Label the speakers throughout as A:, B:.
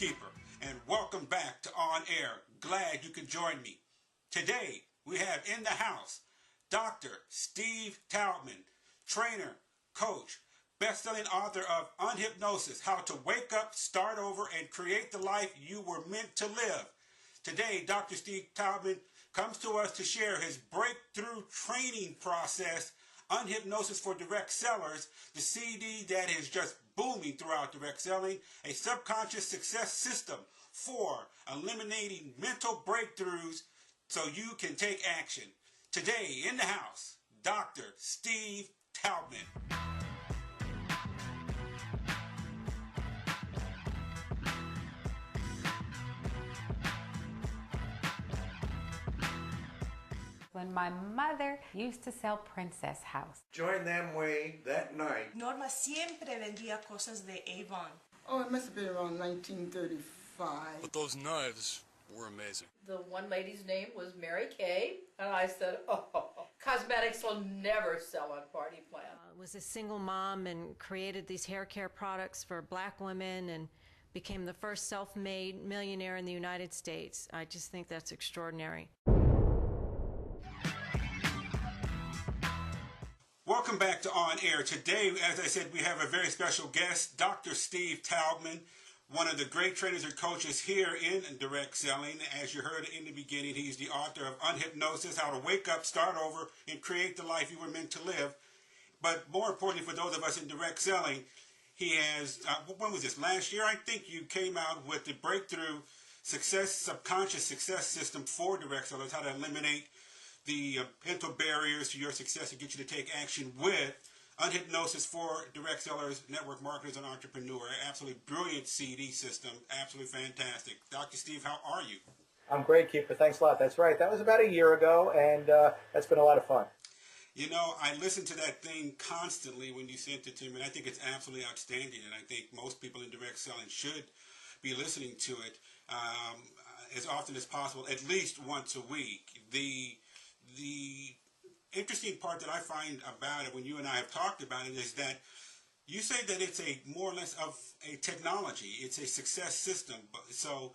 A: Keeper, and welcome back to On Air. Glad you could join me. Today, we have in the house Dr. Steve Taubman, trainer, coach, best-selling author of Unhypnosis, How to Wake Up, Start Over, and Create the Life You Were Meant to Live. Today, Dr. Steve Taubman comes to us to share his breakthrough training process, Unhypnosis for Direct Sellers, the CD that is just booming throughout direct selling, a subconscious success system for eliminating mental breakthroughs so you can take action. Today in the house, Dr. Steve Taubman.
B: When my mother used to sell Princess House.
C: Joined them way that night.
D: Norma siempre vendía cosas de Avon.
E: Oh, it must have been around 1935.
F: But those knives were amazing.
G: The one lady's name was Mary Kay, and I said, oh, cosmetics will never sell on Party Plan.
H: Was a single mom and created these hair care products for black women and became the first self-made millionaire in the United States. I just think that's extraordinary.
A: Welcome back to On Air. Today, as I said, we have a very special guest, Dr. Steve Taubman, one of the great trainers and coaches here in direct selling. As you heard in the beginning, he's the author of Unhypnosis, How to Wake Up, Start Over, and Create the Life You Were Meant to Live. But more importantly, for those of us in direct selling, he has, when was this? Last year, I think you came out with the breakthrough subconscious success system for direct sellers, how to eliminate the mental barriers to your success and get you to take action with Unhypnosis for Direct Sellers, Network Marketers, and Entrepreneur. Absolutely brilliant CD system. Absolutely fantastic. Dr. Steve, how are you?
I: I'm great, Keeper. Thanks a lot. That's right. That was about a year ago, and that's been a lot of fun.
A: You know, I listen to that thing constantly when you sent it to me, and I think it's absolutely outstanding, and I think most people in direct selling should be listening to it as often as possible, at least once a week. The interesting part that I find about it when you and I have talked about it is that you say that it's a more or less of a technology. It's a success system. So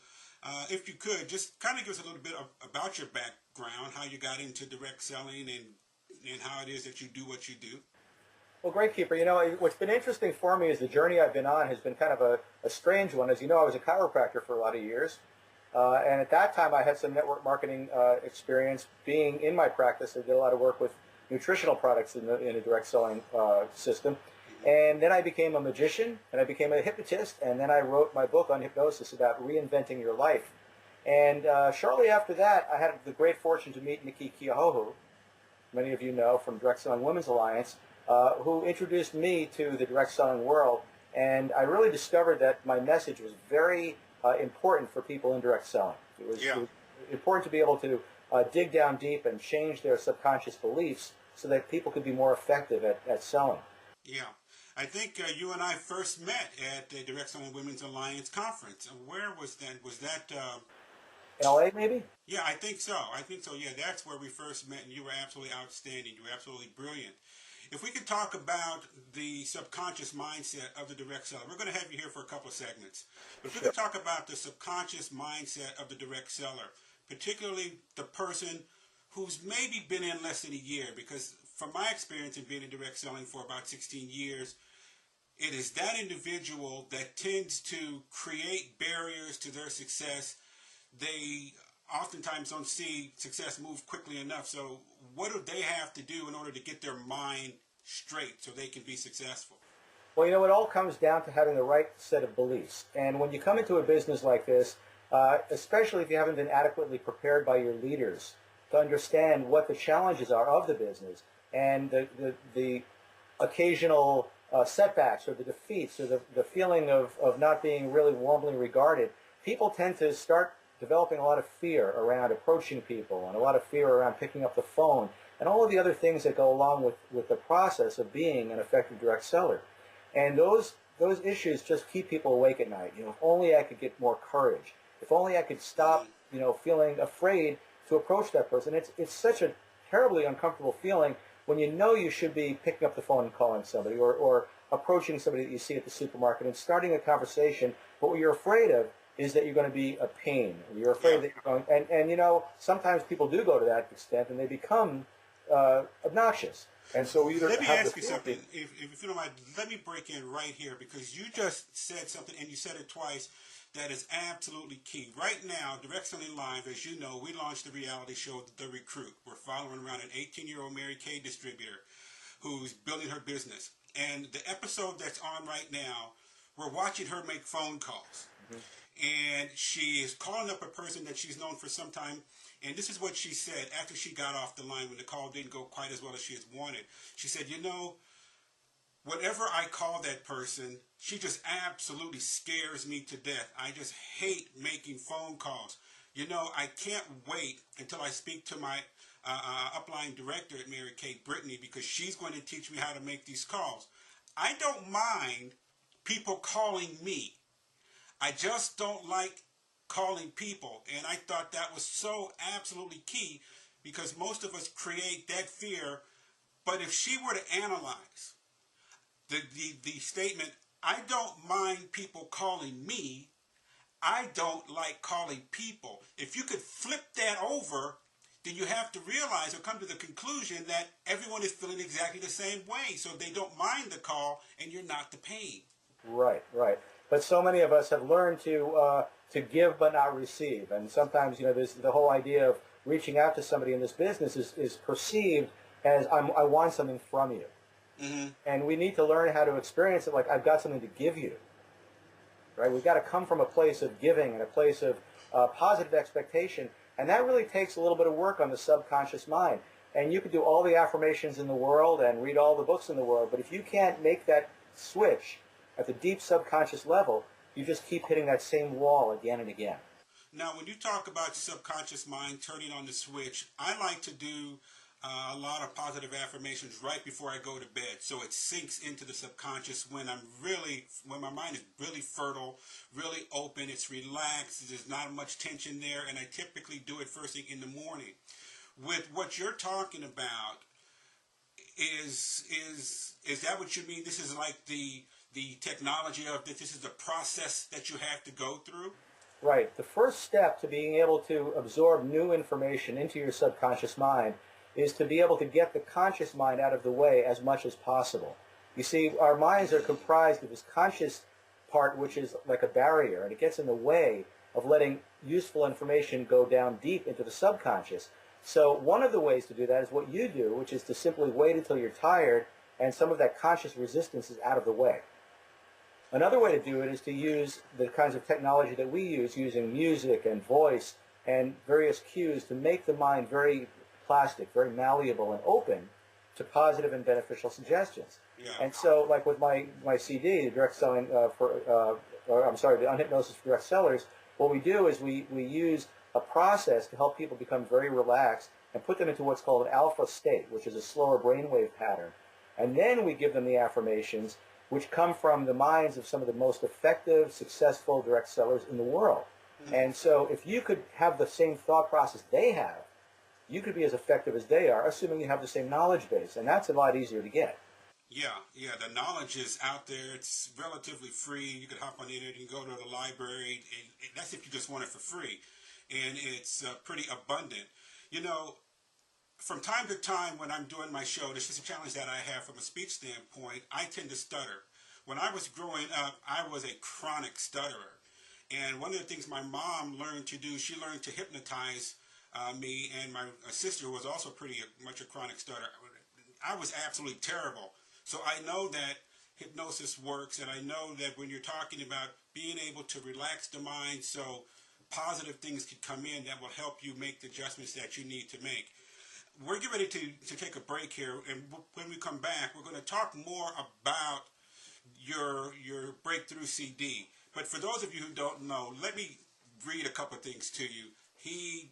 A: if you could, just kind of give us a little bit about your background, how you got into direct selling and how it is that you do what you do.
I: Well, great, Keeper. You know, what's been interesting for me is the journey I've been on has been kind of a strange one. As you know, I was a chiropractor for a lot of years. And at that time, I had some network marketing experience. Being in my practice, I did a lot of work with nutritional products in a direct selling system. And then I became a magician, and I became a hypnotist, and then I wrote my book on hypnosis about reinventing your life. And shortly after that, I had the great fortune to meet Nikki Keohou, many of you know from Direct Selling Women's Alliance, who introduced me to the direct selling world. And I really discovered that my message was very important for people in direct selling. It was important to be able to dig down deep and change their subconscious beliefs so that people could be more effective at selling.
A: Yeah. I think you and I first met at the Direct Selling Women's Alliance conference. Where was that? Was that...
I: L.A. maybe?
A: Yeah, I think so. Yeah, that's where we first met, and you were absolutely outstanding. You were absolutely brilliant. If we could talk about the subconscious mindset of the direct seller, we're going to have you here for a couple of segments. But if we could talk about the subconscious mindset of the direct seller, particularly the person who's maybe been in less than a year, because from my experience in being in direct selling for about 16 years, it is that individual that tends to create barriers to their success. They oftentimes don't see success move quickly enough. So what do they have to do in order to get their mind straight so they can be successful?
I: Well, you know, it all comes down to having the right set of beliefs. And when you come into a business like this, especially if you haven't been adequately prepared by your leaders to understand what the challenges are of the business and the occasional setbacks or the defeats or the feeling of not being really warmly regarded, people tend to start developing a lot of fear around approaching people and a lot of fear around picking up the phone and all of the other things that go along with the process of being an effective direct seller. And those issues just keep people awake at night. You know, if only I could get more courage. If only I could stop, you know, feeling afraid to approach that person. It's such a terribly uncomfortable feeling when you know you should be picking up the phone and calling somebody or approaching somebody that you see at the supermarket and starting a conversation, but what you're afraid of is that you're going to be a pain. You're afraid that you're going, and you know, sometimes people do go to that extent and they become obnoxious. And so we either
A: let me
I: have
A: ask
I: the
A: you something, if you don't mind. Let me break in right here because you just said something, and you said it twice, that is absolutely key. Right now, Direct Selling Live, as you know, we launched the reality show, The Recruit. We're following around an 18-year-old Mary Kay distributor who's building her business. And the episode that's on right now, we're watching her make phone calls. And she is calling up a person that she's known for some time. And this is what she said after she got off the line when the call didn't go quite as well as she had wanted. She said, you know, whenever I call that person, she just absolutely scares me to death. I just hate making phone calls. You know, I can't wait until I speak to my upline director at Mary Kay, Brittany, because she's going to teach me how to make these calls. I don't mind people calling me. I just don't like calling people. And I thought that was so absolutely key because most of us create that fear. But if she were to analyze the statement, I don't mind people calling me, I don't like calling people. If you could flip that over, then you have to realize or come to the conclusion that everyone is feeling exactly the same way. So they don't mind the call and you're not the pain.
I: Right, right. But so many of us have learned to give but not receive, and sometimes, you know, there's the whole idea of reaching out to somebody in this business is perceived as I want something from you, and we need to learn how to experience it like I've got something to give you. Right? We've got to come from a place of giving and a place of positive expectation, and that really takes a little bit of work on the subconscious mind. And you could do all the affirmations in the world and read all the books in the world, but if you can't make that switch at the deep subconscious level, you just keep hitting that same wall again and again.
A: Now, when you talk about subconscious mind turning on the switch, I like to do a lot of positive affirmations right before I go to bed, so it sinks into the subconscious when my mind is really fertile, really open, it's relaxed, there's not much tension there, and I typically do it first thing in the morning. With what you're talking about, is that what you mean? This is like the technology of this is the process that you have to go through?
I: Right. The first step to being able to absorb new information into your subconscious mind is to be able to get the conscious mind out of the way as much as possible. You see, our minds are comprised of this conscious part, which is like a barrier, and it gets in the way of letting useful information go down deep into the subconscious. So one of the ways to do that is what you do, which is to simply wait until you're tired and some of that conscious resistance is out of the way. Another way to do it is to use the kinds of technology that we use, using music and voice and various cues to make the mind very plastic, very malleable and open to positive and beneficial suggestions.
A: Yeah.
I: And so, like with my CD, the Direct Selling the Unhypnosis for Direct Sellers, what we do is we use a process to help people become very relaxed and put them into what's called an alpha state, which is a slower brainwave pattern. And then we give them the affirmations, which come from the minds of some of the most effective, successful direct sellers in the world. And so if you could have the same thought process they have, you could be as effective as they are, assuming you have the same knowledge base. And that's a lot easier to get.
A: Yeah, the knowledge is out there. It's relatively free. You can hop on the internet, you can go to the library, and that's if you just want it for free. And it's pretty abundant. You know, from time to time when I'm doing my show, this is a challenge that I have from a speech standpoint. I tend to stutter. When I was growing up, I was a chronic stutterer. And one of the things my mom learned to do, she learned to hypnotize me, and my sister was also pretty much a chronic stutterer. I was absolutely terrible. So I know that hypnosis works, and I know that when you're talking about being able to relax the mind so positive things can come in that will help you make the adjustments that you need to make. We're getting ready to take a break here, and when we come back, we're going to talk more about your breakthrough CD. But for those of you who don't know, let me read a couple of things to you.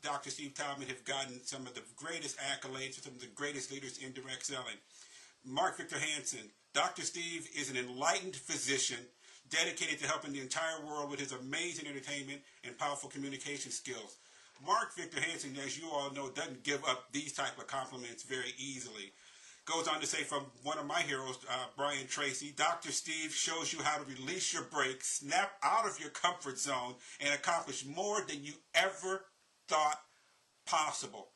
A: Dr. Steve Taubman, have gotten some of the greatest accolades, some of the greatest leaders in direct selling. Mark Victor Hansen, Dr. Steve is an enlightened physician dedicated to helping the entire world with his amazing entertainment and powerful communication skills. Mark Victor Hansen, as you all know, doesn't give up these type of compliments very easily. Goes on to say from one of my heroes, Brian Tracy, Dr. Steve shows you how to release your brakes, snap out of your comfort zone, and accomplish more than you ever thought possible.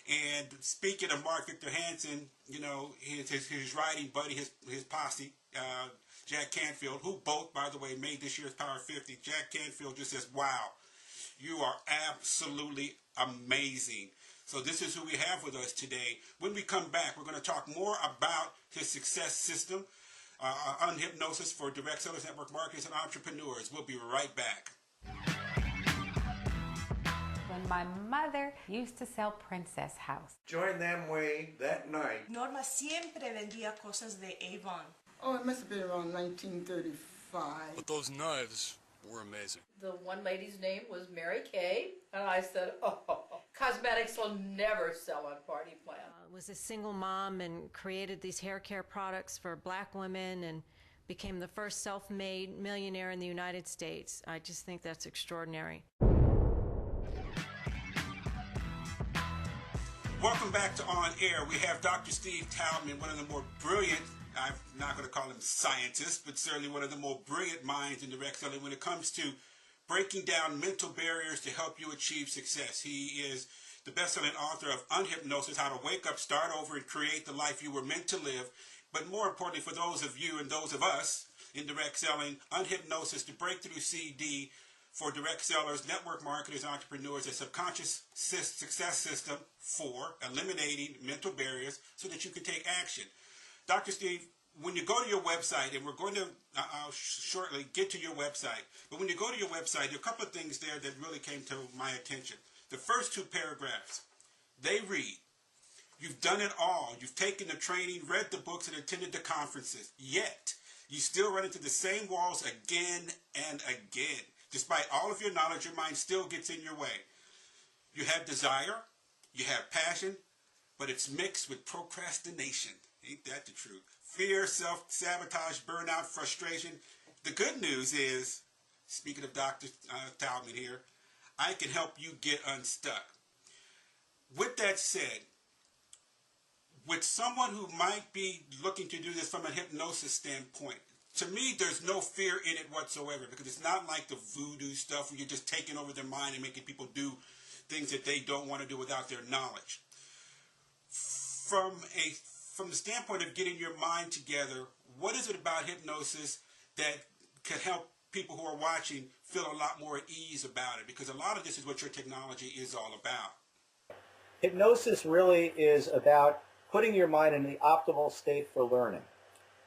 A: And speaking of Mark Victor Hansen, you know, his writing buddy, his posse, Jack Canfield, who both, by the way, made this year's Power 50. Jack Canfield just says, wow, you are absolutely amazing. So this is who we have with us today. When we come back, we're going to talk more about his success system on hypnosis for direct sellers, network marketers, and entrepreneurs. We'll be right back.
B: When my mother used to sell Princess House.
C: Joined them way that night.
D: Norma siempre vendía cosas de Avon.
E: Oh, it must have been around 1935.
F: But those knives were amazing.
G: The one lady's name was Mary Kay, and I said, oh, cosmetics will never sell on party plan.
H: Was a single mom and created these hair care products for black women and became the first self-made millionaire in the United States. I just think that's extraordinary.
A: Welcome back to On Air. We have Dr. Steve Taubman, one of the more brilliant, I'm not going to call him scientists, but certainly one of the more brilliant minds in direct selling when it comes to breaking down mental barriers to help you achieve success. He is the best-selling author of Unhypnosis, How to Wake Up, Start Over, and Create the Life You Were Meant to Live. But more importantly, for those of you and those of us in direct selling, Unhypnosis, the breakthrough CD for direct sellers, network marketers, entrepreneurs, a subconscious success system for eliminating mental barriers so that you can take action. Dr. Steve, when you go to your website, and we're going to I'll shortly get to your website, but when you go to your website, there are a couple of things there that really came to my attention. The first two paragraphs, they read, you've done it all. You've taken the training, read the books, and attended the conferences. Yet, you still run into the same walls again and again. Despite all of your knowledge, your mind still gets in your way. You have desire, you have passion, but it's mixed with procrastination. Ain't that the truth? Fear, self-sabotage, burnout, frustration. The good news is, speaking of Dr. Taubman here, I can help you get unstuck. With that said, with someone who might be looking to do this from a hypnosis standpoint, to me, there's no fear in it whatsoever, because it's not like the voodoo stuff where you're just taking over their mind and making people do things that they don't want to do without their knowledge. From the standpoint of getting your mind together, what is it about hypnosis that could help people who are watching feel a lot more at ease about it? Because a lot of this is what your technology is all about.
I: Hypnosis really is about putting your mind in the optimal state for learning.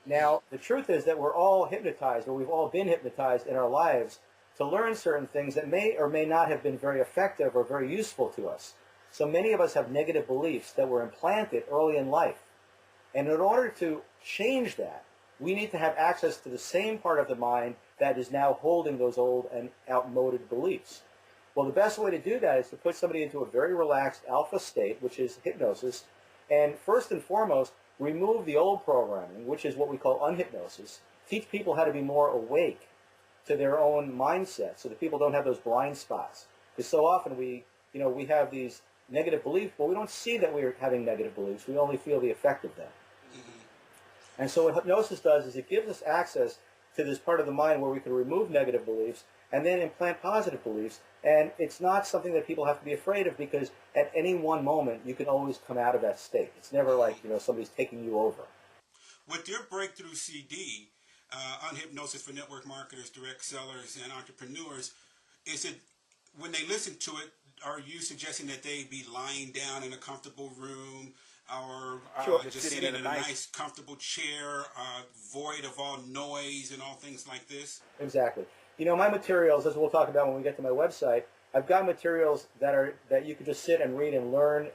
I: Now, the truth is that we're all hypnotized, or we've all been hypnotized in our lives to learn certain things that may or may not have been very effective or very useful to us. So many of us have negative beliefs that were implanted early in life. And in order to change that, we need to have access to the same part of the mind that is now holding those old and outmoded beliefs. Well, the best way to do that is to put somebody into a very relaxed alpha state, which is hypnosis, and first and foremost, remove the old programming, which is what we call unhypnosis. Teach people how to be more awake to their own mindset so that people don't have those blind spots. Because so often we have these negative beliefs, but we don't see that we're having negative beliefs. We only feel the effect of them. And so what hypnosis does is it gives us access to this part of the mind where we can remove negative beliefs and then implant positive beliefs. And it's not something that people have to be afraid of, because at any one moment you can always come out of that state. It's never like somebody's taking you over.
A: With your breakthrough CD on hypnosis for network marketers, direct sellers, and entrepreneurs, is it, when they listen to it, are you suggesting that they be lying down in a comfortable room, or
I: Sure,
A: just sitting in a nice, comfortable chair, void of all noise and all things like this?
I: Exactly. My materials, as we'll talk about when we get to my website, I've got materials that you can just sit and read and learn,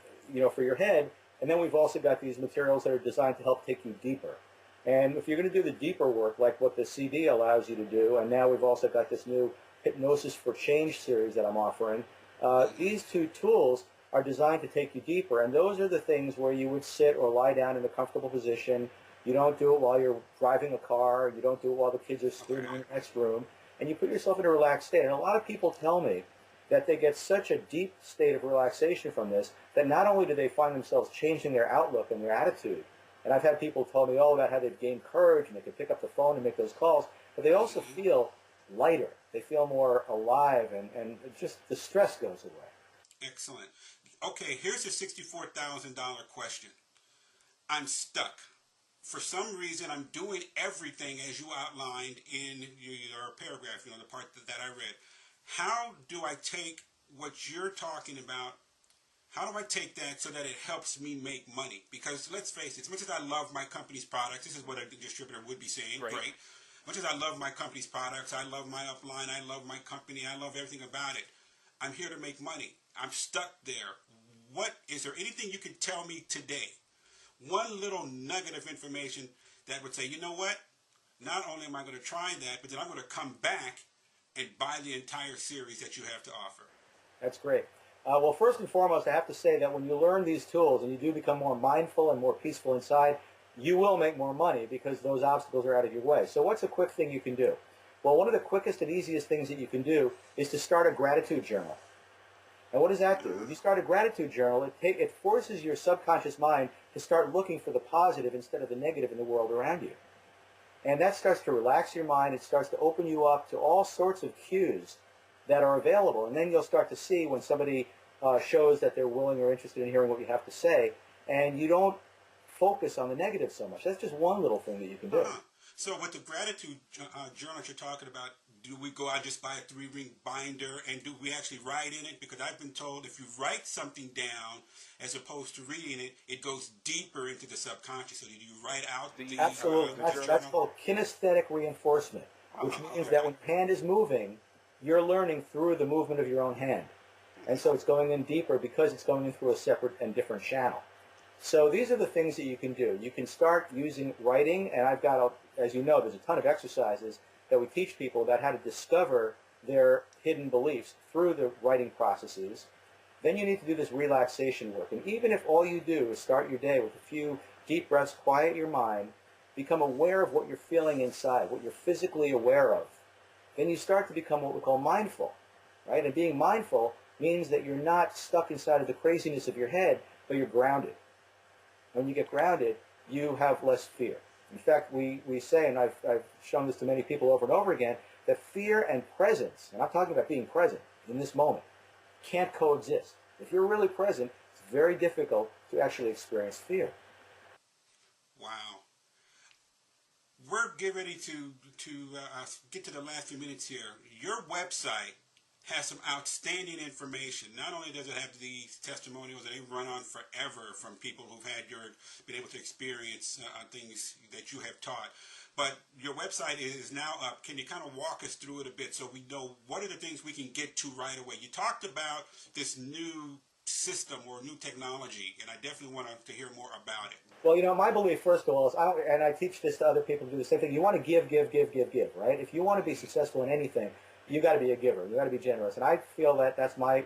I: for your head. And then we've also got these materials that are designed to help take you deeper. And if you're going to do the deeper work, like what the CD allows you to do, and now we've also got this new Hypnosis for Change series that I'm offering, these two tools are designed to take you deeper. And those are the things where you would sit or lie down in a comfortable position. You don't do it while you're driving a car. You don't do it while the kids are screaming in the next room. And you put yourself in a relaxed state. And a lot of people tell me that they get such a deep state of relaxation from this that not only do they find themselves changing their outlook and their attitude, And I've had people tell me, oh, about how they've gained courage and they can pick up the phone and make those calls, but they also feel lighter. They feel more alive, and just the stress goes away.
A: Excellent. Okay, here's a $64,000 question. I'm stuck. For some reason, I'm doing everything as you outlined in your paragraph, the part that I read. How do I take what you're talking about? How do I take that so that it helps me make money? Because let's face it, as much as I love my company's products, this is what a distributor would be saying, great. As much as I love my company's products, I love my upline, I love my company, I love everything about it. I'm here to make money. I'm stuck there. Is there anything you can tell me today? One little nugget of information that would say, you know what? Not only am I going to try that, but then I'm going to come back and buy the entire series that you have to offer.
I: That's great. Well, first and foremost, I have to say that when you learn these tools and you do become more mindful and more peaceful inside, you will make more money because those obstacles are out of your way. So what's a quick thing you can do? Well, one of the quickest and easiest things that you can do is to start a gratitude journal. And what does that do? When you start a gratitude journal, it forces your subconscious mind to start looking for the positive instead of the negative in the world around you. And that starts to relax your mind. It starts to open you up to all sorts of cues that are available. And then you'll start to see when somebody shows that they're willing or interested in hearing what you have to say, and you don't focus on the negative so much. That's just one little thing that you can do.
A: So with the gratitude journal that you're talking about, do we go out just buy a 3-ring binder, and do we actually write in it? Because I've been told if you write something down as opposed to reading it, it goes deeper into the subconscious. So do you write out the
I: Absolutely. That's called kinesthetic reinforcement, which means that when your hand is moving, you're learning through the movement of your own hand. And so it's going in deeper because it's going in through a separate and different channel. So these are the things that you can do. You can start using writing, and I've got, as you know, there's a ton of exercises that we teach people about how to discover their hidden beliefs through the writing processes. Then you need to do this relaxation work. And even if all you do is start your day with a few deep breaths, quiet your mind, become aware of what you're feeling inside, what you're physically aware of, then you start to become what we call mindful, right? And being mindful means that you're not stuck inside of the craziness of your head, but you're grounded. When you get grounded, you have less fear. In fact, we say, and I've shown this to many people over and over again, that fear and presence, and I'm talking about being present in this moment, can't coexist. If you're really present, it's very difficult to actually experience fear.
A: Wow. We're getting ready to get to the last few minutes here. Your website has some outstanding information. Not only does it have these testimonials that they run on forever from people who've been able to experience things that you have taught, but your website is now up. Can you kind of walk us through it a bit so we know what are the things we can get to right away? You talked about this new system or new technology, and I definitely want to hear more about it.
I: Well, my belief, first of all, is, and I teach this to other people to do the same thing, you want to give, right? If you want to be successful in anything, you got to be a giver. You got to be generous. And I feel that that's my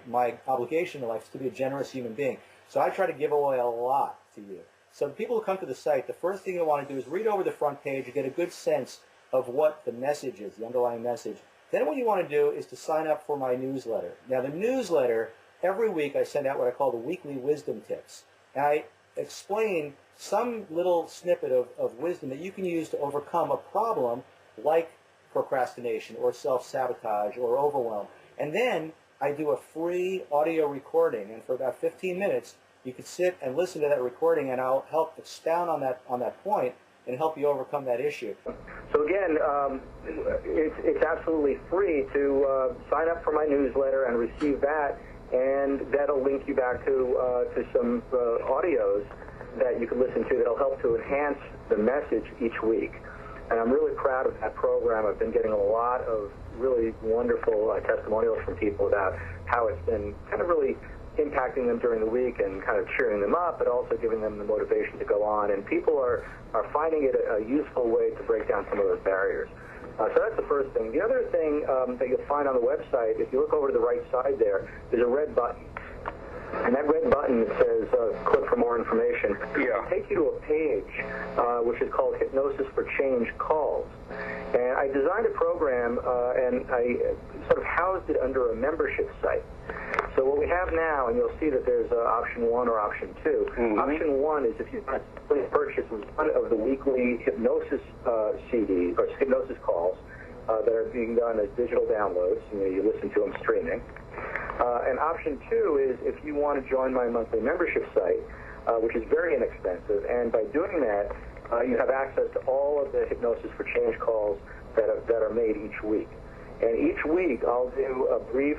I: obligation in life, is to be a generous human being. So I try to give away a lot to you. So the people who come to the site, the first thing you want to do is read over the front page. You get a good sense of what the message is, the underlying message. Then what you want to do is to sign up for my newsletter. Now, the newsletter, every week I send out what I call the weekly wisdom tips. And I explain some little snippet of wisdom that you can use to overcome a problem like procrastination or self-sabotage or overwhelm. And then I do a free audio recording, and for about 15 minutes you can sit and listen to that recording, and I'll help expound on that point and help you overcome that issue.
J: So again, it's absolutely free to sign up for my newsletter and receive that, and that'll link you back to some audios that you can listen to that'll help to enhance the message each week. And I'm really proud of that program. I've been getting a lot of really wonderful testimonials from people about how it's been kind of really impacting them during the week and kind of cheering them up, but also giving them the motivation to go on. And people are finding it a useful way to break down some of those barriers. So that's the first thing. The other thing that you'll find on the website, if you look over to the right side there, there's a red button. And that red button that says click for more information will take you to a page which is called Hypnosis for Change Calls. And I designed a program and I sort of housed it under a membership site. So what we have now, and you'll see that there's option 1 or option 2. Option 1 is if you purchase one of the weekly hypnosis CDs, or hypnosis calls that are being done as digital downloads. You listen to them streaming. And option 2 is if you want to join my monthly membership site, which is very inexpensive. And by doing that, you have access to all of the Hypnosis for Change calls that are made each week. And each week I'll do a brief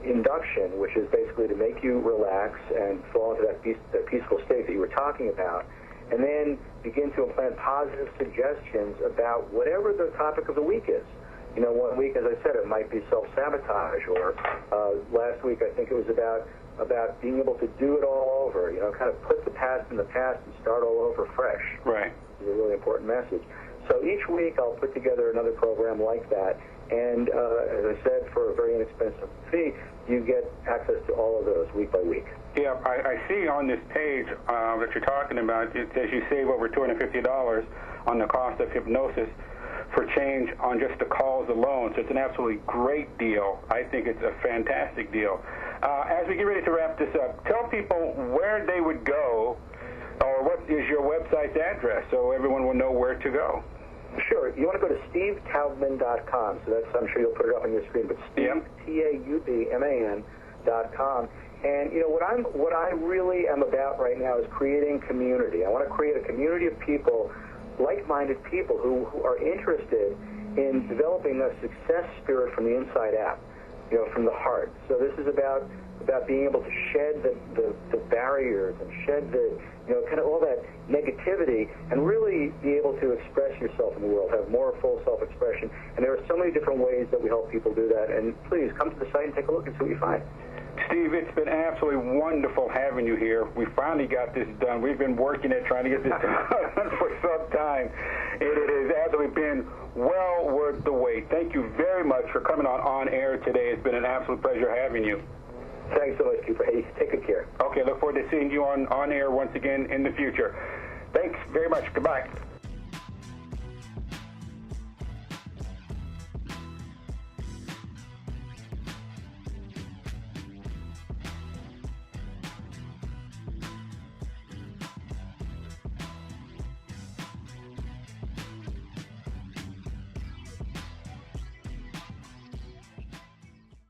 J: induction, which is basically to make you relax and fall into that peaceful state that you were talking about, and then begin to implant positive suggestions about whatever the topic of the week is. You know, one week, as I said, it might be self-sabotage, or last week I think it was about being able to do it all over, you know, kind of put the past in the past and start all over fresh.
I: Right.
J: It's a really important message. So each week I'll put together another program like that, and as I said, for a very inexpensive fee, you get access to all of those week by week.
A: Yeah, I see on this page that you're talking about, it says you save over $250 on the cost of hypnosis for change on just the calls alone. So it's an absolutely great deal. I think it's a fantastic deal. As we get ready to wrap this up, tell people where they would go, or what is your website's address, so everyone will know where to go.
J: Sure. You want to go to SteveTaubman.com. So that's, I'm sure you'll put it up on your screen, but Steve, Taubman.com. And you know what I really am about right now is creating community. I want to create a community of people, like-minded people who are interested in developing a success spirit from the inside out, you know, from the heart. So this is about being able to shed the barriers and shed the, you know, kind of all that negativity, and really be able to express yourself in the world, have more full self-expression. And there are so many different ways that we help people do that. And please come to the site and take a look and see what you find.
A: Steve, it's been absolutely wonderful having you here. We finally got this done. We've been working at trying to get this done for some time. It has absolutely been well worth the wait. Thank you very much for coming on air today. It's been an absolute pleasure having you.
J: Thanks so much, Cooper. Hey, take good care.
A: Okay, look forward to seeing you on air once again in the future. Thanks very much. Goodbye.